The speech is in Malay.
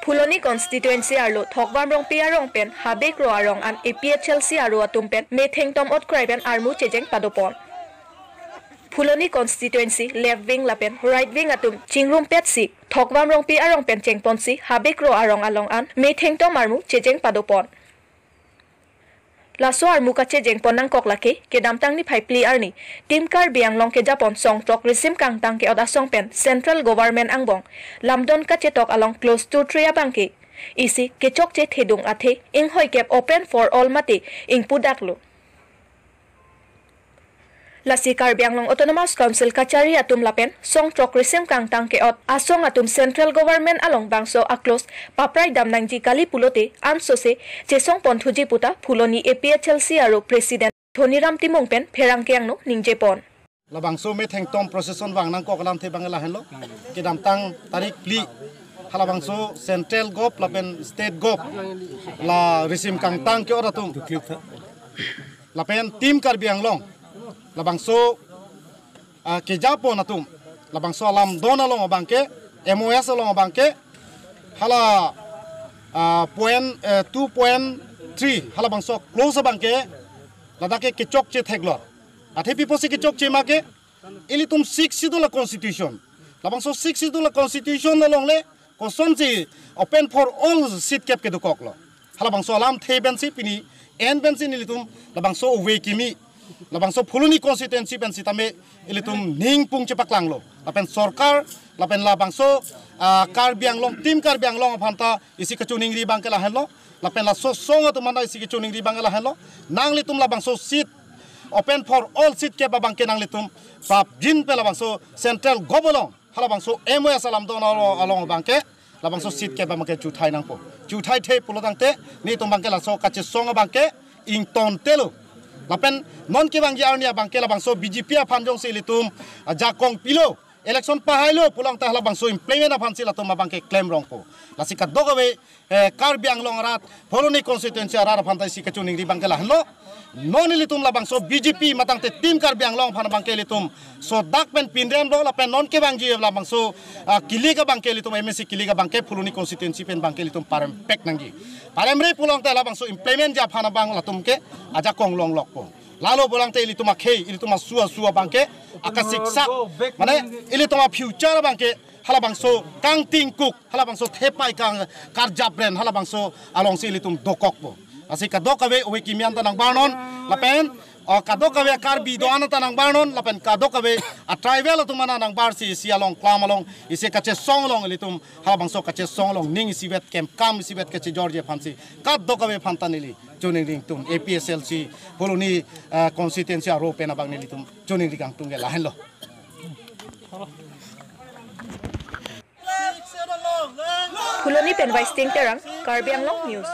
Phuloni constituency arlo thokbam rong pia rong pen habek ro arong an APHLC aro atum pen metheng tom ot kraiben armu chejeng padopon. Phuloni constituency left wing lapen right wing atum chingrum pet si thokbam rong pia rong pen chengpon si habek ro arong along an metheng tom armu chejeng padopon. Laso armu kache jengpon nang kok laki ke damtang ni phaipli arni tim kar biang long ke japon song tok resim kang tang ke oda song pen central government angbong lamdon kache tok along close to tria bangke isi ke chok che thedung athe ing hoi kep open for all mate ing pudaklo Lasi Karbiang Long Autonomous Council kachari atum lapen song tok resim kang tang ke ot asong atum central government along bangso aklos paprai damnang ji kali pulote ansose chesong ponthuji puta Phuloni APHLC aro president Thoniram Timong pen pherang keang no ningje pon labangso me thengtom procession wang nang ko kalam the bangla henlo ke damtang tarik pli halabangso central gov lapen state gov la resim kang tang ke oratum lapen tim Karbiang Long labangso ke Japon atum labangso alam dona long bangke MOS long bangke hala 2.3 hala bangso close bangke ladake ke chok che theglor athe piposi ke chok che make ilitum 6 sidula constitution labangso 6 sidula constitution long le koson che open for all seat cap ke dokoklo hala bangso alam the bensi pini en bensi ilitum labangso we kimi labangso Phuloni constituency pen sitame ilitum ning pung cepak langlo lapen sorkar lapen labangso Karbiang Long tim Karbiang Long phanta isi kecuning ri bangke lahenlo lapen la sosong tu mana isi kecuning ri bangke lahenlo nang litum labangso seat open for all seat ke bangke nang litum pap jin pe labangso central gobolong halabangso MOS alam don along bangke labangso seat ke bangke chuthai nang po chuthai the pulotangte ni tum bangke la so kache song bangke ing ton telo lapen non ke bangji arnia bangke la bangso BJP aphanjong se litum jakong pilo election pahailo pulang tahla bangso implement aphansi latum bangke claim rongko lasika dogawe Karbiang Long rat Phuloni constituency rat aphantai sikachuning ri bangke la hanlo non litum la bangso BJP matang te tim Karbiang Long phan bangke litum so dakpen pinrem lo lapen non ke bangji la bangso kiliga bangke litum MSC kiliga bangke Phuloni constituency pen bangke litum parem pek nangji paremre pulang tahla bangso implement ja phana bang latum ke aja kong long lokpo lalu pulang te ilituma khei ilituma suwa bangke akasiksa mane ilituma future bangke halabangso kang tingkuk halabangso thepai kang karjapren halabangso along si ilitum dokokpo asika dokawe we kimian tanang barnon lapen kadokawe Karbi doana tanang barnon lapen kadokawe a tribal tumana nang barsi si along klamalong ise kache songlong ilitum halabangso kache songlong ning sibet kem kam sibet kache George phansi kadokawe phantanili joning ring tum APHLC Phuloni constituency aro pena bang nilitum joning ring tung la henlo Phuloni pen vice ting terang Karbiang Long News